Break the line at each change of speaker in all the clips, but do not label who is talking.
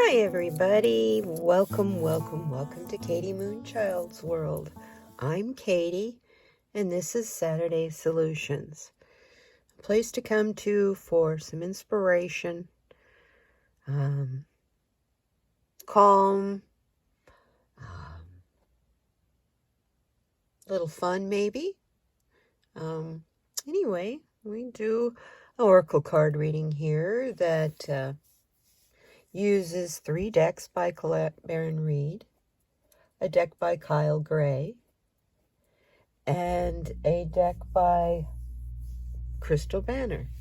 Hi everybody, welcome to Katie MoonChild's world. I'm Katie and this is Saturday Solutions, a place to come to for some inspiration, calm, little fun maybe. Anyway, we do an oracle card reading here that uses 3 decks by Colette Baron Reed, a deck by Kyle Gray, and a deck by Crystal Banner.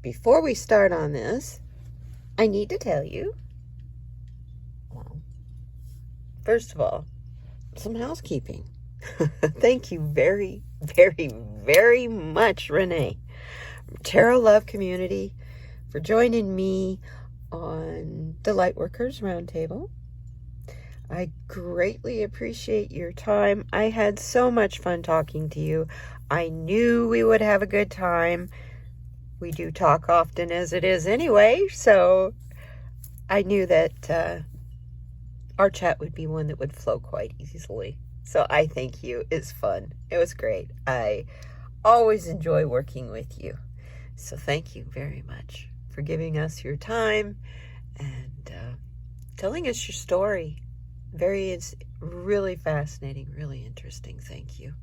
Before we start on this, I need to tell you, first of all, some housekeeping. Thank you very, very, very much, Renee, Tarot Love Community, for joining me on the Lightworkers Roundtable. I greatly appreciate your time. I had so much fun talking to you. I knew we would have a good time. We do talk often as it is anyway, so I knew that our chat would be one that would flow quite easily. So I thank you. It's fun. It was great. I always enjoy working with you. So thank you very much for giving us your time and telling us your story. It's really fascinating, really interesting. Thank you.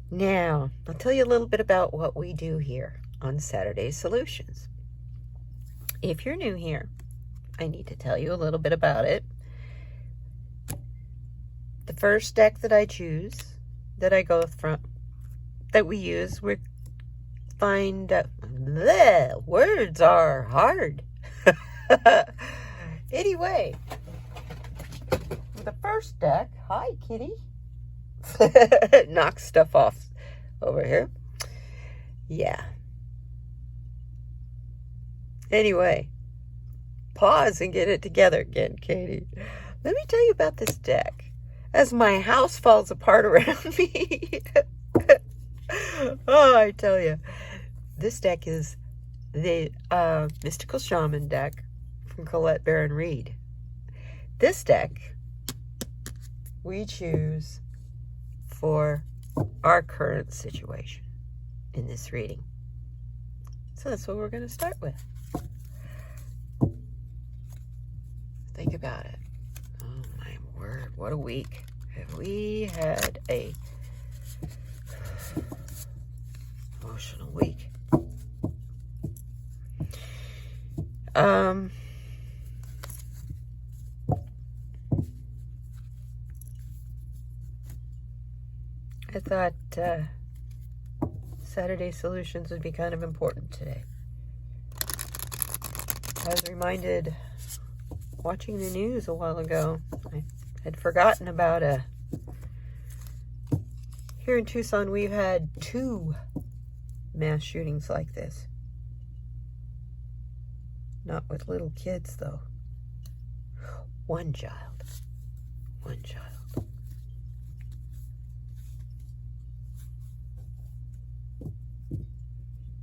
Now, I'll tell you a little bit about what we do here on Saturday Solutions. If you're new here, I need to tell you a little bit about it. The first deck that I choose, that I go from, that we use, we find, words are hard. Anyway, the first deck, hi kitty, knock stuff off over here. Yeah. Anyway, pause and get it together again, Katie. Let me tell you about this deck as my house falls apart around me. Oh, I tell you, this deck is the Mystical Shaman deck from Colette Baron Reed. This deck we choose for our current situation in this reading. So that's what we're going to start with. Think about it. Oh my word, what a week. Have we had a emotional week? I thought Saturday Solutions would be kind of important today. I was reminded watching the news a while ago. I had forgotten about here in Tucson, we've had 2 mass shootings like this. Not with little kids, though. One child.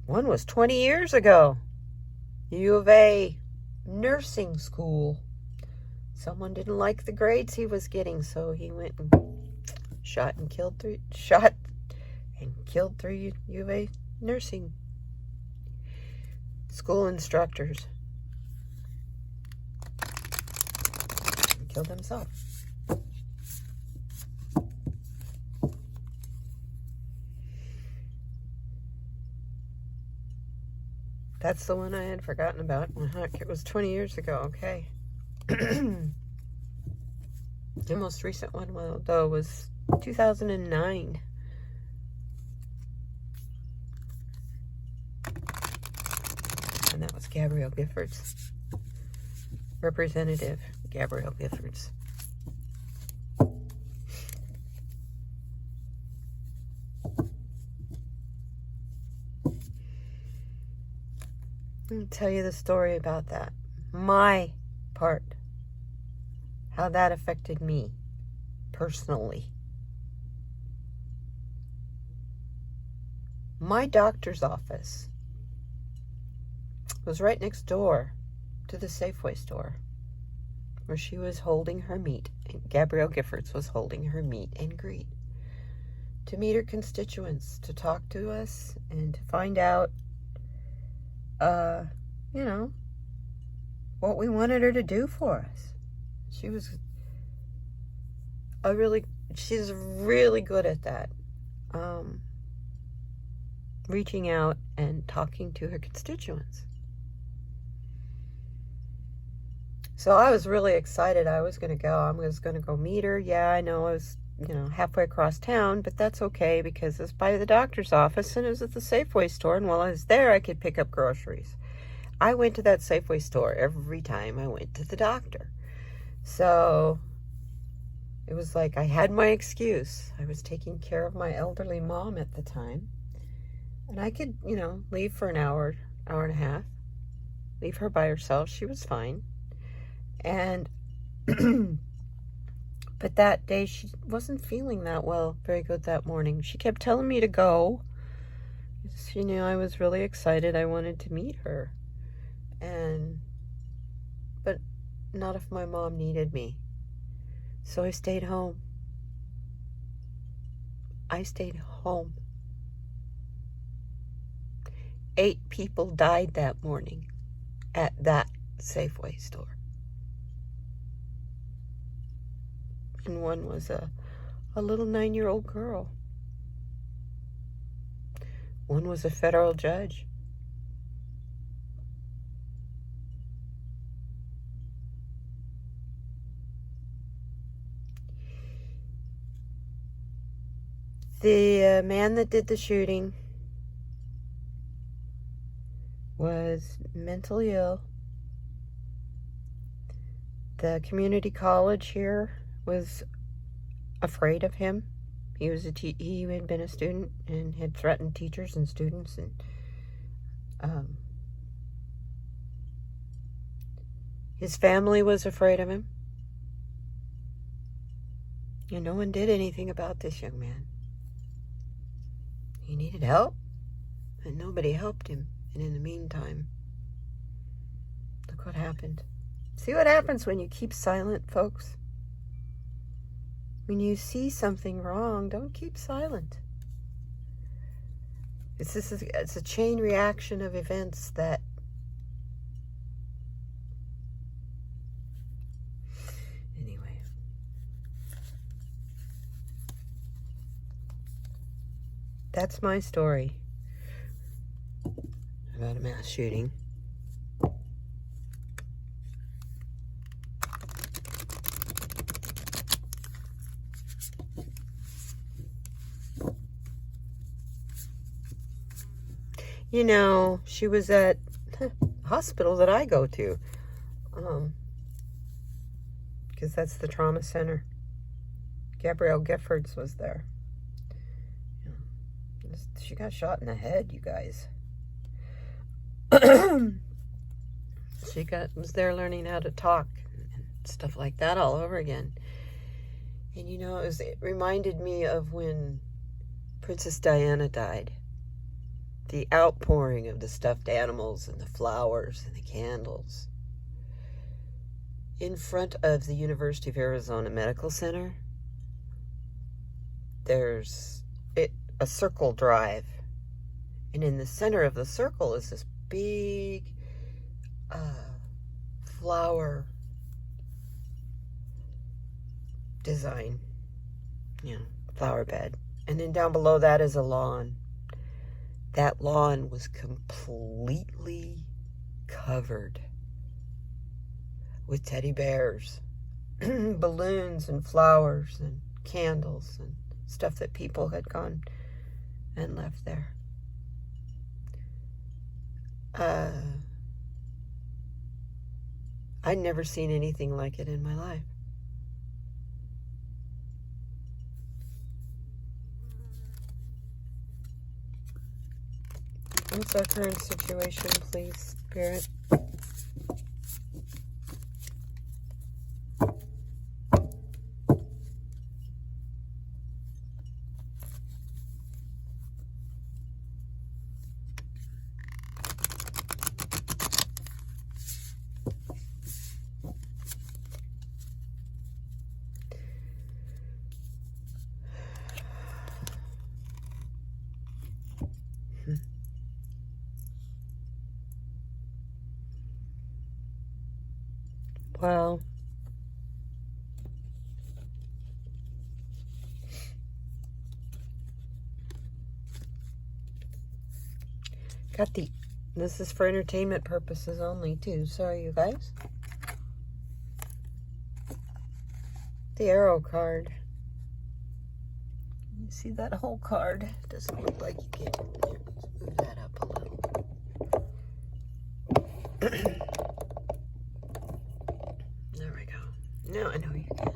One was 20 years ago. U of A nursing school. Someone didn't like the grades he was getting, so he went and shot and killed 3 U of A nursing school instructors. And killed himself. That's the one I had forgotten about. Heck, it was 20 years ago. Okay. The most recent one, though, was 2009. And that was Gabrielle Giffords. Representative Gabrielle Giffords. Let me tell you the story about that. My part. How that affected me personally. My doctor's office was right next door to the Safeway store where she was holding her meet, and Gabrielle Giffords was holding her meet and greet to meet her constituents, to talk to us, and to find out, what we wanted her to do for us. She's really good at that. Reaching out and talking to her constituents. So I was really excited. I was going to go. I was going to go meet her. Yeah, I know I was, halfway across town, but that's okay because it's by the doctor's office and it was at the Safeway store. And while I was there, I could pick up groceries. I went to that Safeway store every time I went to the doctor. So it was like I had my excuse. I was taking care of my elderly mom at the time. And I could, leave for an hour and a half. Leave her by herself. She was fine. And, but that day she wasn't feeling that well, very good that morning. She kept telling me to go. She knew I was really excited. I wanted to meet her. But not if my mom needed me. So I stayed home. I stayed home. 8 people died that morning at that Safeway store. And one was a little 9-year-old girl. One was a federal judge. The man that did the shooting was mentally ill. The community college here was afraid of him. He had been a student and had threatened teachers and students, and his family was afraid of him. And no one did anything about this young man. He needed help, and nobody helped him. And in the meantime, look what happened. See what happens when you keep silent, folks? When you see something wrong, don't keep silent. It's a chain reaction of events that anyway. That's my story about a mass shooting. She was at the hospital that I go to, because that's the trauma center. Gabrielle Giffords was there. She got shot in the head, you guys. She was there learning how to talk and stuff like that all over again. And it reminded me of when Princess Diana died. The outpouring of the stuffed animals and the flowers and the candles. In front of the University of Arizona Medical Center, there's a circle drive. And in the center of the circle is this big flower design, flower bed. And then down below that is a lawn. That lawn was completely covered with teddy bears, balloons and flowers and candles and stuff that people had gone and left there. I'd never seen anything like it in my life. What's our current situation, please, Spirit? Well, got the, this is for entertainment purposes only too. Sorry, you guys. The arrow card. You see that whole card? Doesn't look like you can. Let's move that up a little. There we go. Now I know you can.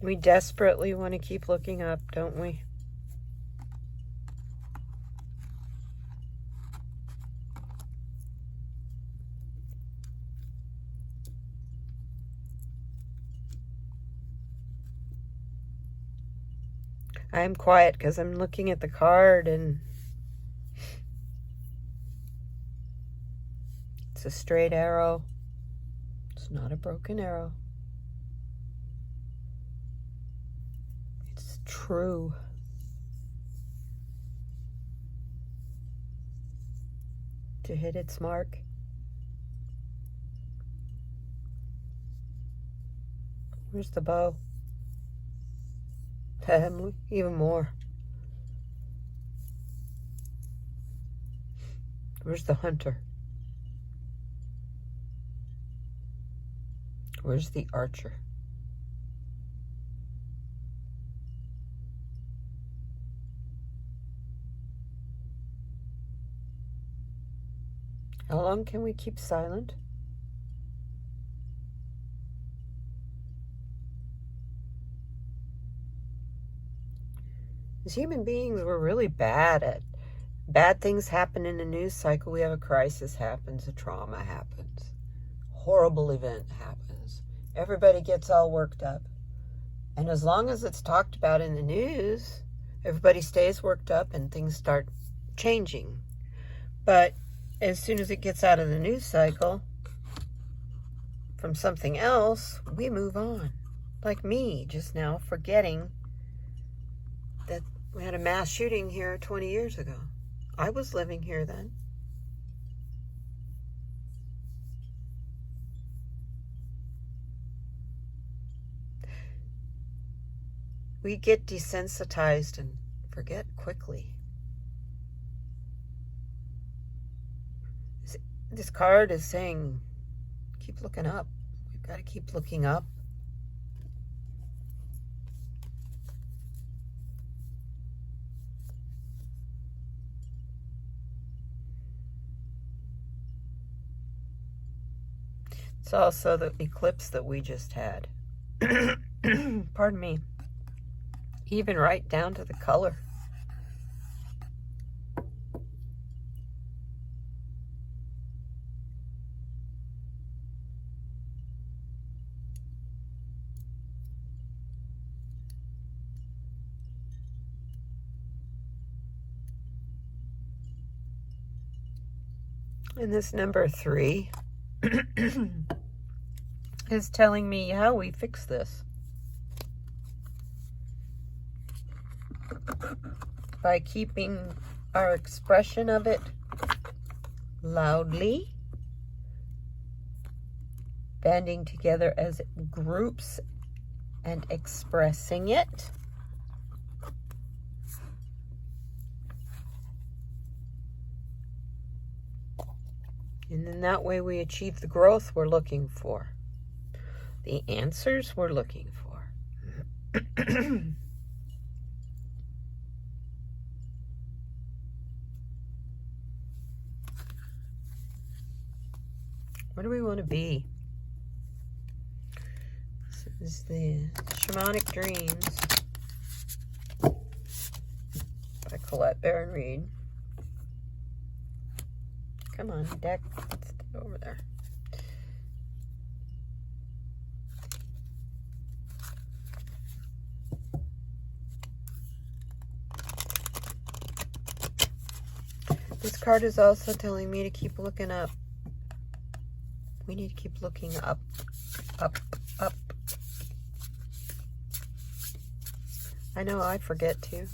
We desperately want to keep looking up, don't we? I'm quiet because I'm looking at the card and it's a straight arrow. It's not a broken arrow. It's true. To hit its mark. Where's the bow? Even more. Where's the hunter? Where's the archer? How long can we keep silent? As human beings, we're really bad at bad things happen in a news cycle. We have a crisis happens, a trauma happens, horrible event happens. Everybody gets all worked up. And as long as it's talked about in the news, everybody stays worked up and things start changing. But as soon as it gets out of the news cycle from something else, we move on. Like me just now forgetting that we had a mass shooting here 20 years ago. I was living here then. We get desensitized and forget quickly. This card is saying, keep looking up. We've got to keep looking up. It's also the eclipse that we just had. Pardon me. Even right down to the color. And this number 3 is telling me how we fix this. By keeping our expression of it loudly, banding together as groups and expressing it. And then that way we achieve the growth we're looking for. The answers we're looking for. Where do we want to be? This is the Shamanic Dreams by Colette Baron Reed. Come on, deck. Let's get over there. This card is also telling me to keep looking up. We need to keep looking up, up, up. I know I forget to.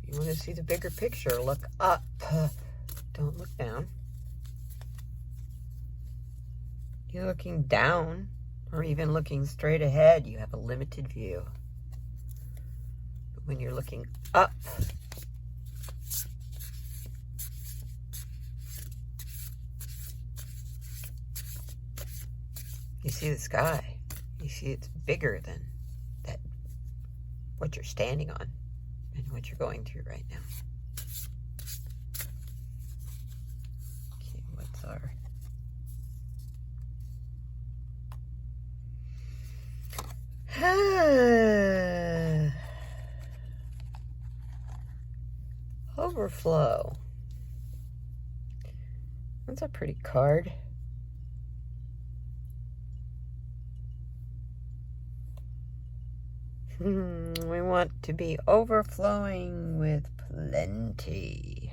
You want to see the bigger picture, look up. Don't look down. You're looking down or even looking straight ahead, you have a limited view. But when you're looking up, you see the sky. You see it's bigger than that, what you're standing on and what you're going through right now. Okay, what's our... Overflow. That's a pretty card. We want to be overflowing with plenty,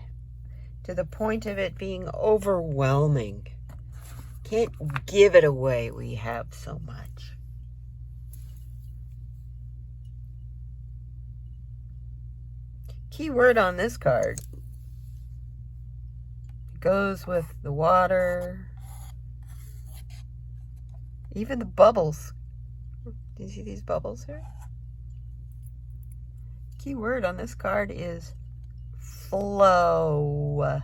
to the point of it being overwhelming. Can't give it away, we have so much. Key word on this card goes with the water, even the bubbles. Do you see these bubbles here? Key word on this card is flow.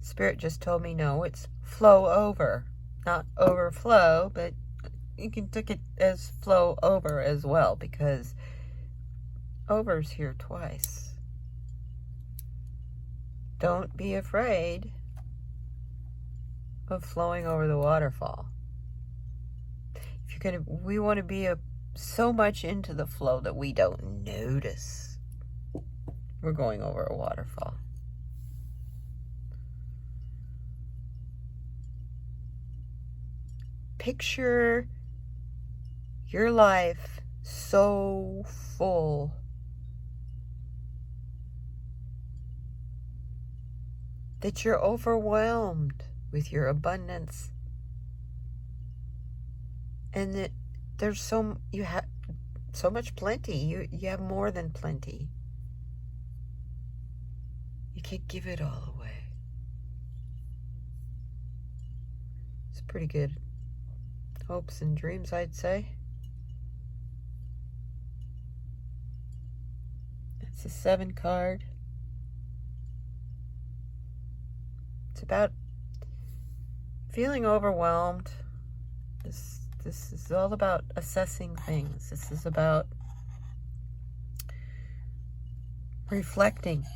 Spirit just told me no, it's flow over, not overflow, but you can take it as flow over as well, because over's here twice. Don't be afraid of flowing over the waterfall. If you're gonna, we want to be so much into the flow that we don't notice we're going over a waterfall. Picture your life so full that you're overwhelmed with your abundance, and that there's you have so much plenty. You have more than plenty. You can't give it all away. It's pretty good hopes and dreams, I'd say. It's a 7 card. It's about feeling overwhelmed. This is all about assessing things. This is about reflecting.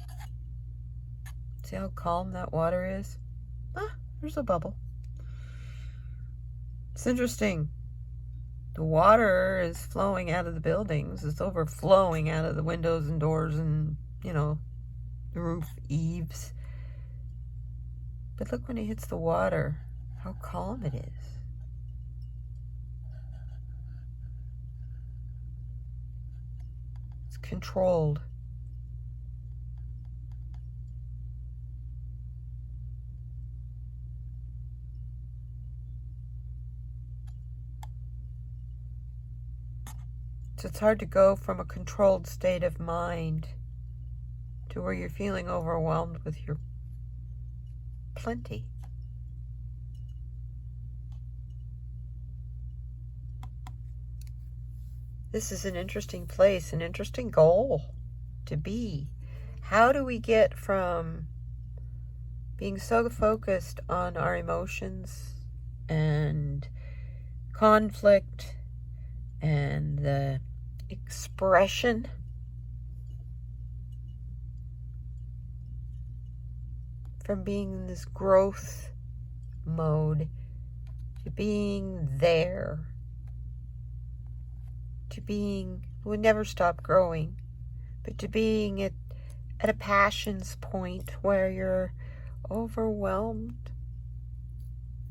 See how calm that water is? Ah, there's a bubble. It's interesting. The water is flowing out of the buildings. It's overflowing out of the windows and doors and, you know, the roof eaves. But look when it hits the water, how calm it is. It's controlled. So it's hard to go from a controlled state of mind to where you're feeling overwhelmed with your plenty. This is an interesting place, an interesting goal to be. How do we get from being so focused on our emotions and conflict and the expression from being in this growth mode to being there, to being, we never stop growing, but to being at a passion's point where you're overwhelmed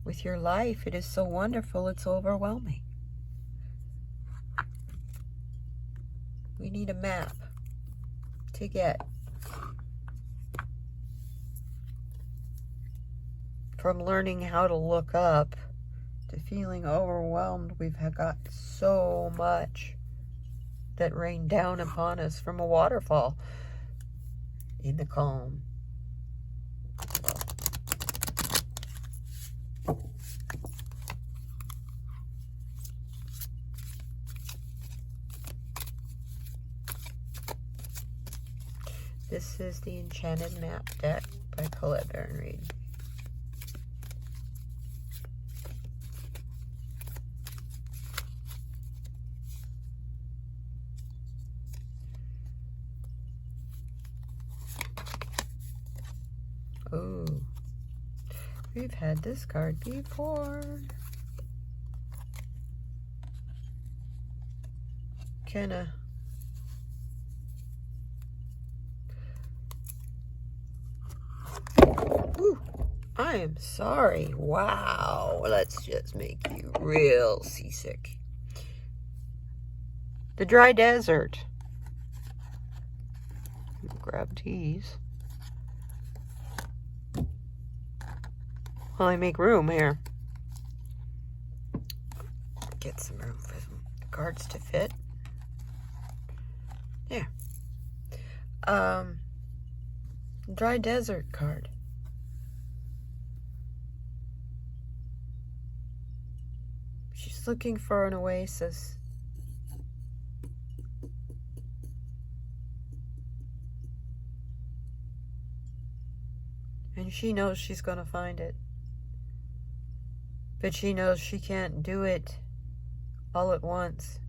with your life. It is so wonderful, it's overwhelming. We need a map to get from learning how to look up to feeling overwhelmed. We've got so much that rained down upon us from a waterfall in the calm. This is the Enchanted Map deck by Colette Baron Reid. Oh, we've had this card before. Kinda. Ooh, I am sorry. Wow, let's just make you real seasick. The Dry Desert. Grab these. While I make room here. Get some room for some cards to fit. There. Dry Desert card. She's looking for an oasis. And she knows she's going to find it. But she knows she can't do it all at once.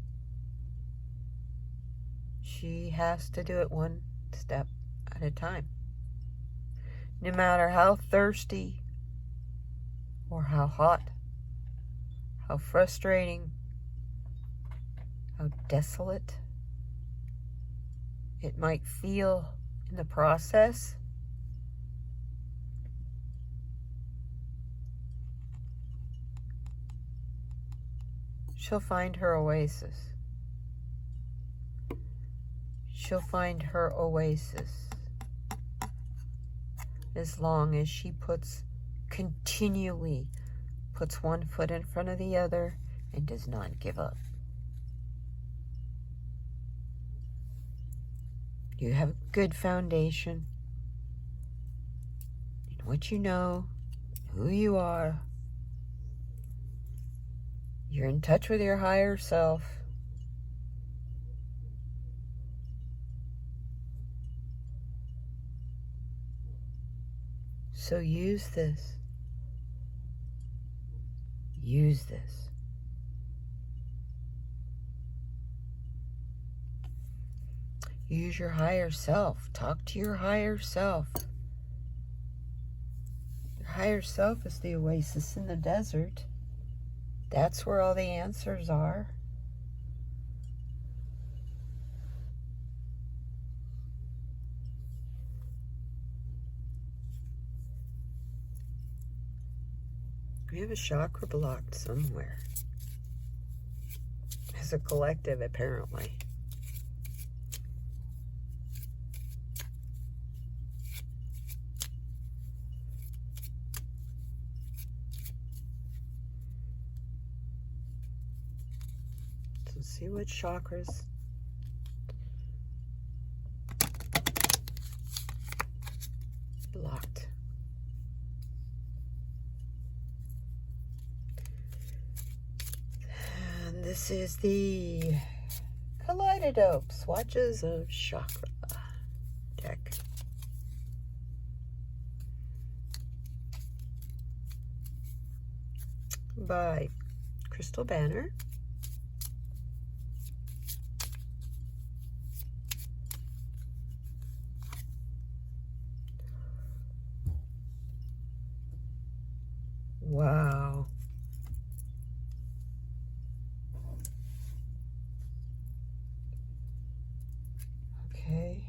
She has to do it one step at a time. No matter how thirsty or how hot, how frustrating, how desolate it might feel in the process, she'll find her oasis. She'll find her oasis as long as she continually puts one foot in front of the other and does not give up. You have a good foundation in what you know, who you are. You're in touch with your higher self. So use this. Use this. Use your higher self. Talk to your higher self. Your higher self is the oasis in the desert. That's where all the answers are. We have a chakra blocked somewhere. As a collective, apparently. Let's see what chakras. Blocked. And this is the Kaleidodope Swatches of Chakra deck. By Crystal Banner. Wow. Okay.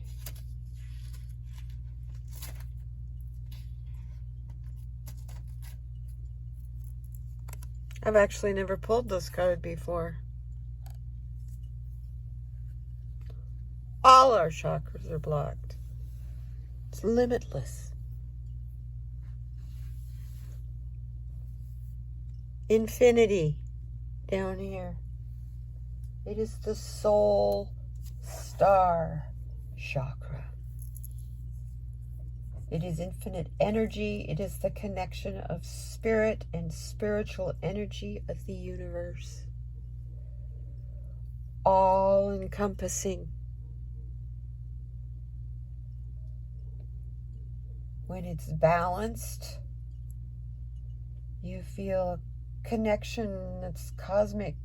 I've actually never pulled this card before. All our chakras are blocked. It's limitless. infinity down here. It is the soul star chakra. It is infinite energy. It is the connection of spirit and spiritual energy of the universe. All encompassing. When it's balanced, you feel a connection that's cosmic.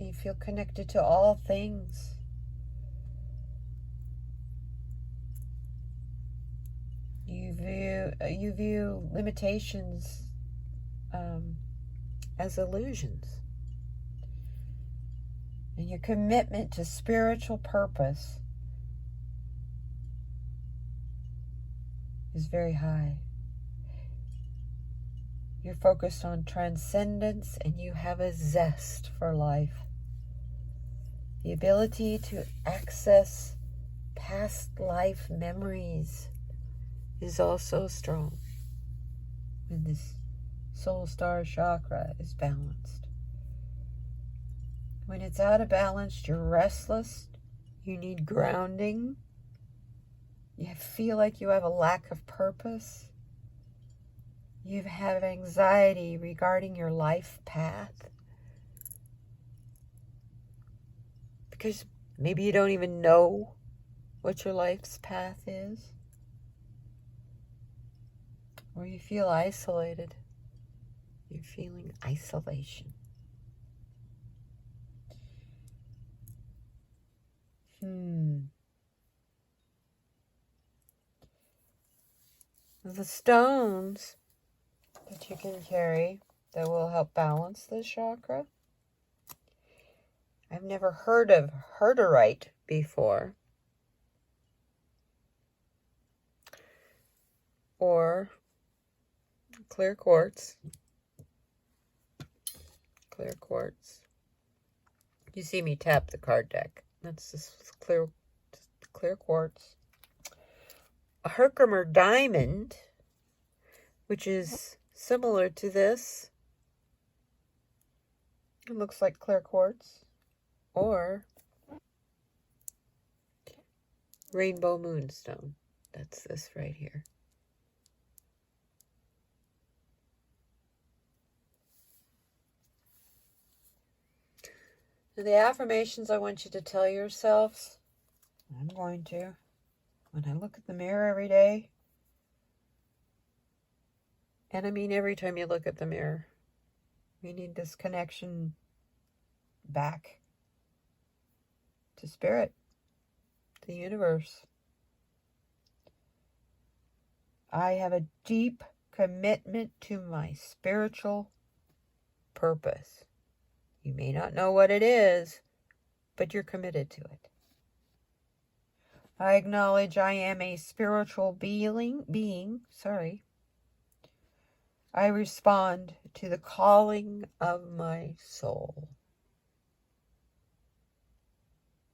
You feel connected to all things. You view limitations as illusions. And your commitment to spiritual purpose is very high. You're focused on transcendence and you have a zest for life. The ability to access past life memories is also strong when this soul star chakra is balanced. When it's out of balance, you're restless, you need grounding, you feel like you have a lack of purpose, you have anxiety regarding your life path, because maybe you don't even know what your life's path is, or you feel isolated. You're feeling isolation. The stones that you can carry that will help balance this chakra. I've never heard of herderite before. Or clear quartz. Clear quartz. You see me tap the card deck. That's just clear quartz. A Herkimer diamond, which is similar to this. It looks like clear quartz. Or rainbow moonstone. That's this right here. Now the affirmations I want you to tell yourselves, I'm going to, when I look at the mirror every day, and I mean every time you look at the mirror, we need this connection back to spirit, to the universe. I have a deep commitment to my spiritual purpose. You may not know what it is, but you're committed to it. I acknowledge I am a spiritual being. I respond to the calling of my soul.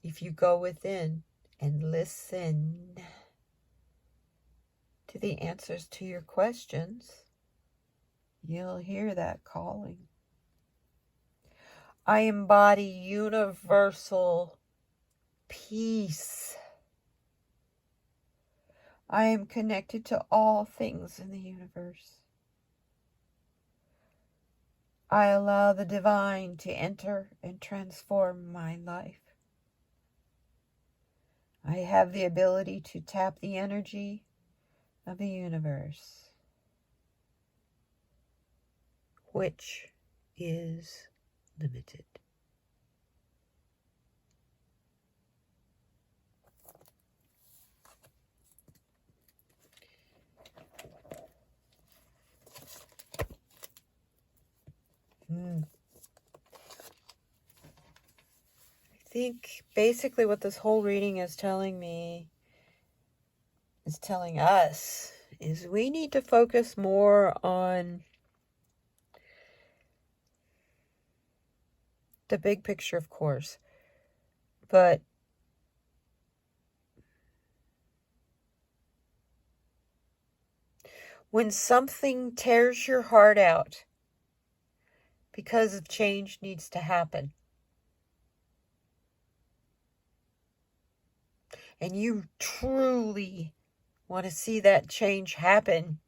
If you go within and listen to the answers to your questions, you'll hear that calling. I embody universal peace. I am connected to all things in the universe. I allow the divine to enter and transform my life. I have the ability to tap the energy of the universe, which is limited. I think basically what this whole reading is telling me, is telling us, is we need to focus more on the big picture, of course, but when something tears your heart out because change needs to happen. And you truly want to see that change happen,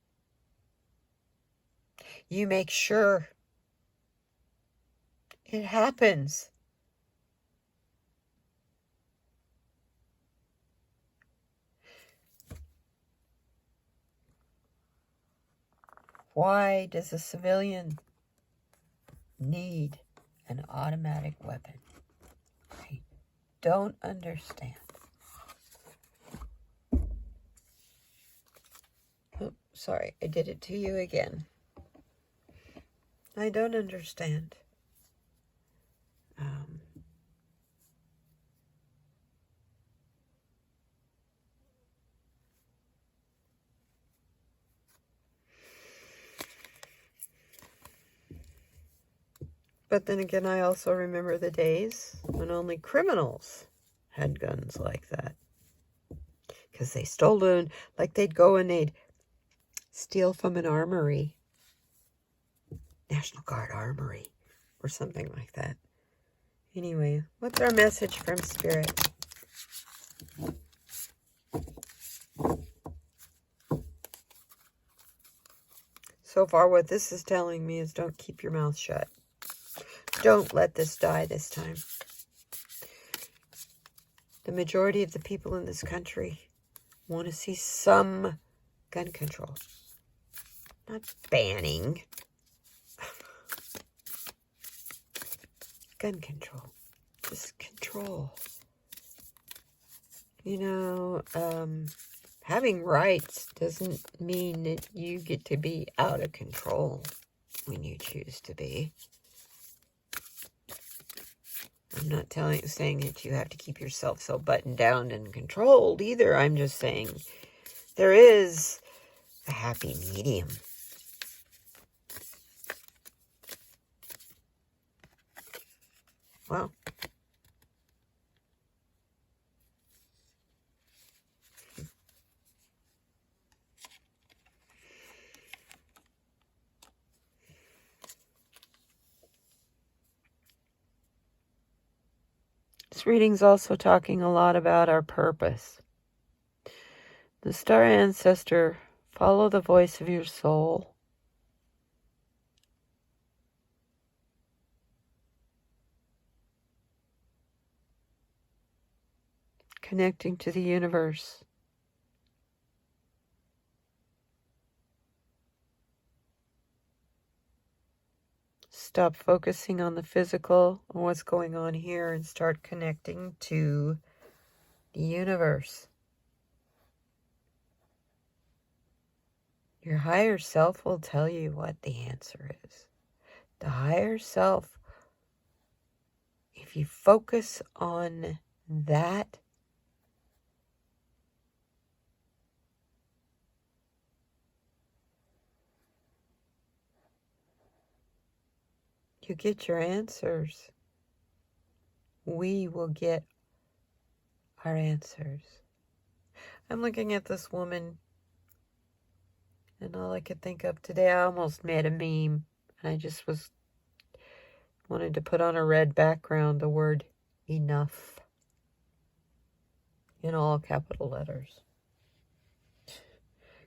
you make sure it happens. Why does a civilian need an automatic weapon? I don't understand. Oh, sorry, I did it to you again. I don't understand. But then again, I also remember the days when only criminals had guns like that. Because they stole them, like they'd go and they'd steal from an armory, National Guard armory, or something like that. Anyway, what's our message from Spirit? So far, what this is telling me is don't keep your mouth shut. Don't let this die this time. The majority of the people in this country want to see some gun control. Not banning. Gun control. Just control. You know, having rights doesn't mean that you get to be out of control when you choose to be. I'm not saying that you have to keep yourself so buttoned down and controlled either. I'm just saying there is a happy medium. Wow. This reading's also talking a lot about our purpose. The star ancestor, follow the voice of your soul. Connecting to the universe. Stop focusing on the physical, on what's going on here, and start connecting to the universe. Your higher self will tell you what the answer is. The higher self, if you focus on that, you get your answers. We will get our answers. I'm looking at this woman, and all I could think of today, I almost made a meme, and I just wanted to put on a red background the word enough in all capital letters,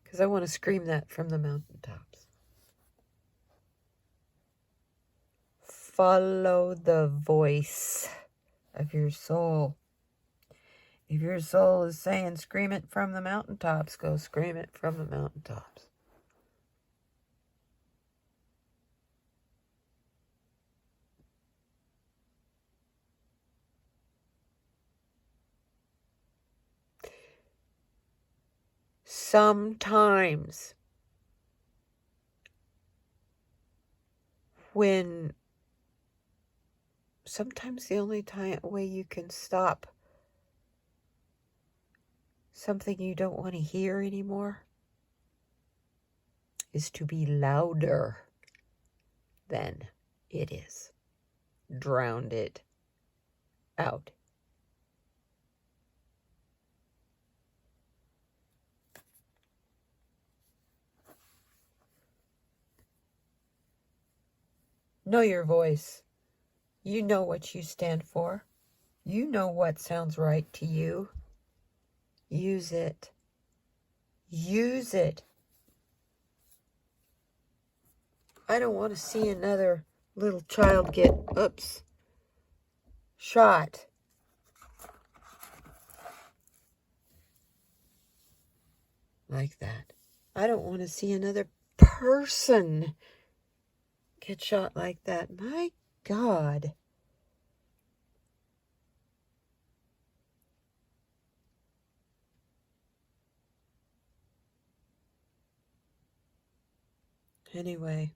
because I want to scream that from the mountaintops. Follow the voice of your soul. If your soul is saying scream it from the mountaintops, go scream it from the mountaintops. Sometimes the only way you can stop something you don't want to hear anymore is to be louder than it is. Drown it out. Know your voice. You know what you stand for. You know what sounds right to you. Use it. Use it. I don't want to see another little child get, shot. Like that. I don't want to see another person get shot like that. My God. Anyway.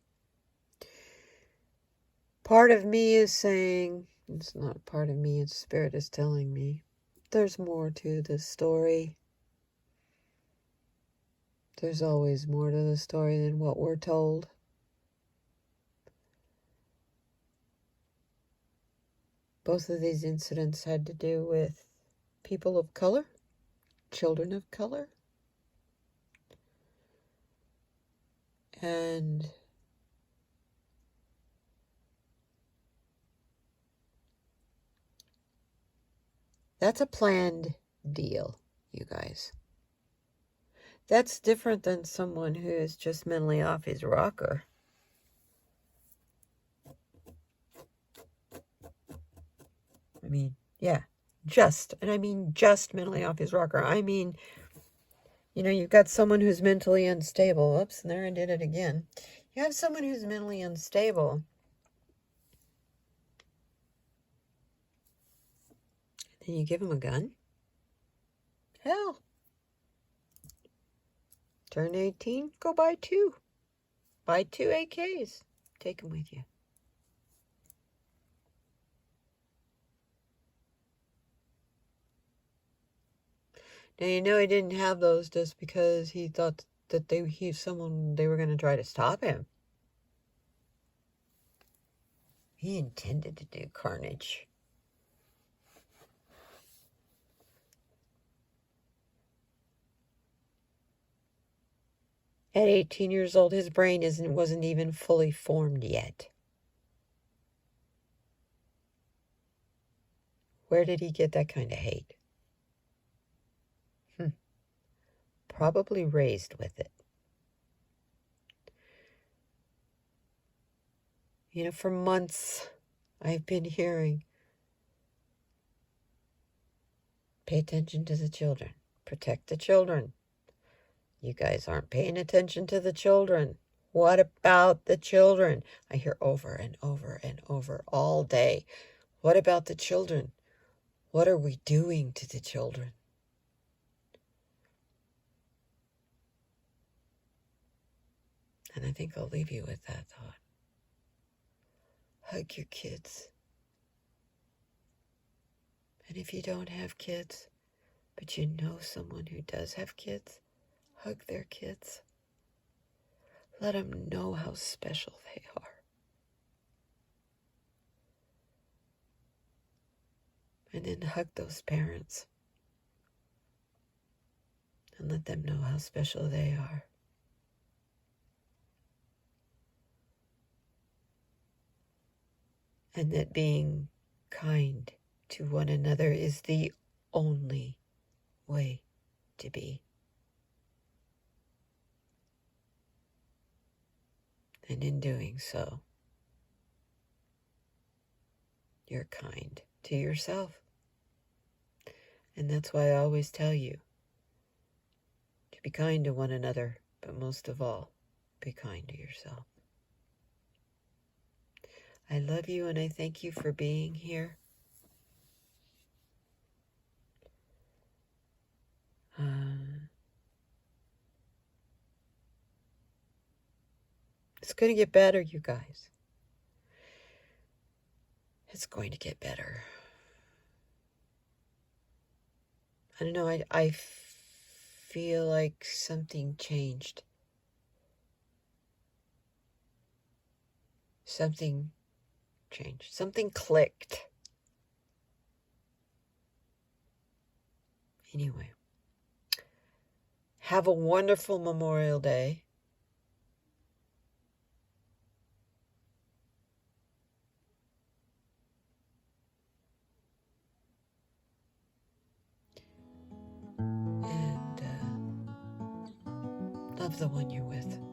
Part of me is saying, it's not part of me, it's Spirit is telling me, there's more to this story. There's always more to the story than what we're told. Both of these incidents had to do with people of color, children of color, and that's a planned deal, you guys. That's different than someone who is just mentally off his rocker. I mean, yeah, and I mean just mentally off his rocker. I mean, you know, you've got someone who's mentally unstable. Oops, and there I did it again. You have someone who's mentally unstable. Then you give him a gun? Hell. Turn 18, go buy 2. Buy 2 AKs. Take them with you. Now, you know he didn't have those just because he thought that they were going to try to stop him. He intended to do carnage. At 18 years old, his brain wasn't even fully formed yet. Where did he get that kind of hate? Probably raised with it. You know, for months, I've been hearing, pay attention to the children. Protect the children. You guys aren't paying attention to the children. What about the children? I hear over and over and over all day. What about the children? What are we doing to the children? And I think I'll leave you with that thought. Hug your kids. And if you don't have kids, but you know someone who does have kids, hug their kids. Let them know how special they are. And then hug those parents. And let them know how special they are. And that being kind to one another is the only way to be. And in doing so, you're kind to yourself. And that's why I always tell you to be kind to one another, but most of all, be kind to yourself. I love you and I thank you for being here. It's going to get better, you guys. It's going to get better. I don't know, I feel like something changed. Something changed. Something clicked. Anyway, have a wonderful Memorial Day. Love the one you're with.